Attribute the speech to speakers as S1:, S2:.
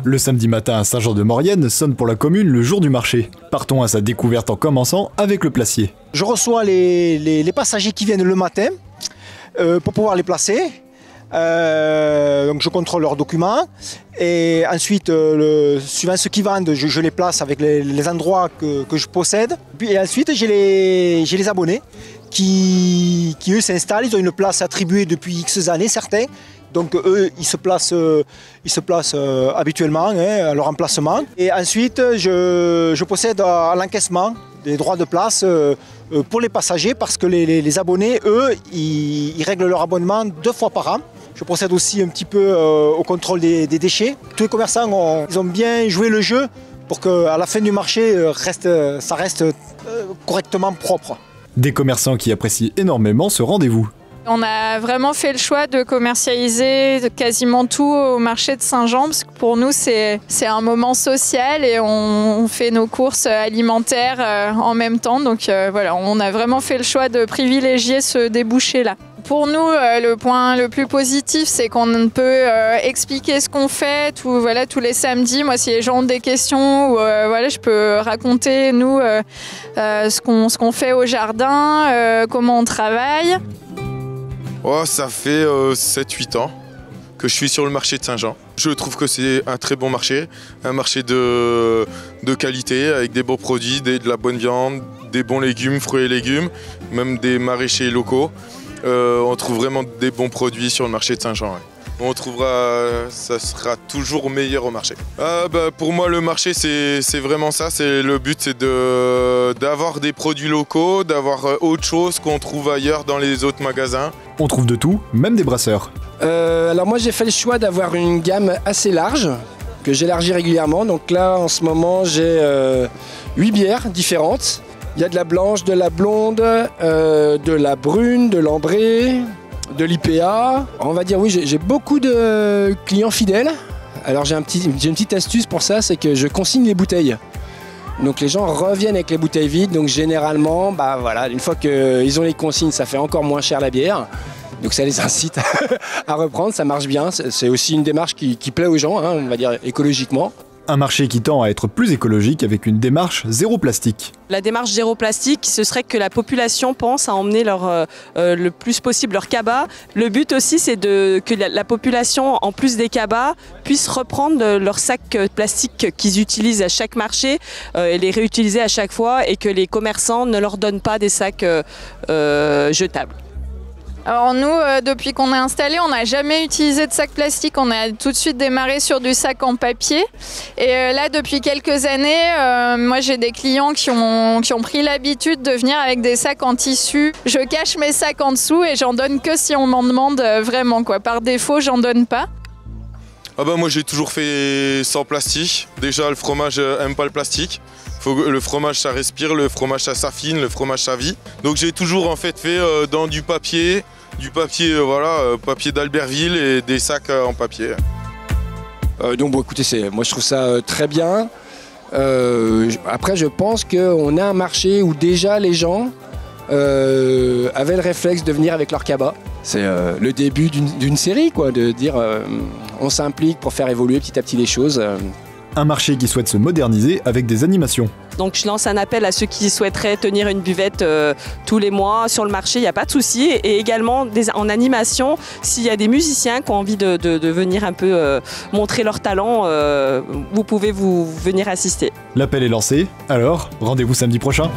S1: Le samedi matin à Saint-Jean-de-Maurienne sonne pour la commune le jour du marché. Partons à sa découverte en commençant avec le placier.
S2: Je reçois les passagers qui viennent le matin pour pouvoir les placer. Donc je contrôle leurs documents et ensuite, suivant ceux qui vendent, je les place avec les endroits que je possède. Et ensuite, j'ai les abonnés qui eux s'installent. Ils ont une place attribuée depuis X années, certains. Donc eux, ils se placent habituellement à leur emplacement. Et ensuite, je possède à l'encaissement des droits de place pour les passagers parce que les abonnés, eux, ils règlent leur abonnement 2 fois par an. Je procède aussi un petit peu au contrôle des déchets. Tous les commerçants, ils ont bien joué le jeu pour qu'à la fin du marché, ça reste correctement propre.
S1: Des commerçants qui apprécient énormément ce rendez-vous.
S3: On a vraiment fait le choix de commercialiser quasiment tout au marché de Saint-Jean parce que pour nous c'est un moment social et on fait nos courses alimentaires en même temps. Donc voilà, on a vraiment fait le choix de privilégier ce débouché-là. Pour nous, le point le plus positif, c'est qu'on peut expliquer ce qu'on fait tous les samedis. Moi, si les gens ont des questions, je peux raconter nous ce qu'on fait au jardin, comment on travaille.
S4: Oh, ça fait 7-8 ans que je suis sur le marché de Saint-Jean. Je trouve que c'est un très bon marché, un marché de qualité avec des beaux produits, de la bonne viande, des bons légumes, fruits et légumes, même des maraîchers locaux. On trouve vraiment des bons produits sur le marché de Saint-Jean. Ouais. On trouvera, ça sera toujours meilleur au marché. Pour moi, le marché, c'est vraiment ça. Le but, c'est d'avoir des produits locaux, d'avoir autre chose qu'on trouve ailleurs dans les autres magasins.
S1: On trouve de tout, même des brasseurs.
S5: Alors moi, j'ai fait le choix d'avoir une gamme assez large, que j'élargis régulièrement. Donc là, en ce moment, j'ai 8 bières différentes. Il y a de la blanche, de la blonde, de la brune, de l'ambrée, de l'IPA. On va dire oui, j'ai beaucoup de clients fidèles. Alors j'ai une petite astuce pour ça, c'est que je consigne les bouteilles. Donc les gens reviennent avec les bouteilles vides. Donc généralement, une fois qu'ils ont les consignes, ça fait encore moins cher la bière. Donc ça les incite à reprendre, ça marche bien. C'est aussi une démarche qui plaît aux gens, on va dire écologiquement.
S1: Un marché qui tend à être plus écologique avec une démarche zéro plastique.
S6: La démarche zéro plastique, ce serait que la population pense à emmener le plus possible leur cabas. Le but aussi, c'est que la population, en plus des cabas, puisse reprendre leurs sacs plastiques qu'ils utilisent à chaque marché et les réutiliser à chaque fois et que les commerçants ne leur donnent pas des sacs jetables.
S3: Alors nous, depuis qu'on est installé, on n'a jamais utilisé de sac plastique. On a tout de suite démarré sur du sac en papier. Et là, depuis quelques années, moi j'ai des clients qui ont pris l'habitude de venir avec des sacs en tissu. Je cache mes sacs en dessous et j'en donne que si on m'en demande vraiment, quoi. Par défaut, j'en donne pas.
S4: Moi j'ai toujours fait sans plastique. Déjà le fromage aime pas le plastique. Le fromage ça respire, le fromage ça s'affine, le fromage ça vit. Donc j'ai toujours en fait fait dans du papier papier d'Albertville et des sacs en papier.
S5: Écoutez, moi je trouve ça très bien. Après je pense qu'on a un marché où déjà les gens avaient le réflexe de venir avec leur cabas. C'est le début d'une série, quoi, de dire on s'implique pour faire évoluer petit à petit les choses.
S1: Un marché qui souhaite se moderniser avec des animations.
S6: Donc je lance un appel à ceux qui souhaiteraient tenir une buvette tous les mois sur le marché, il n'y a pas de souci. Et également en animation, s'il y a des musiciens qui ont envie de venir un peu montrer leur talent, vous pouvez venir assister.
S1: L'appel est lancé, alors rendez-vous samedi prochain.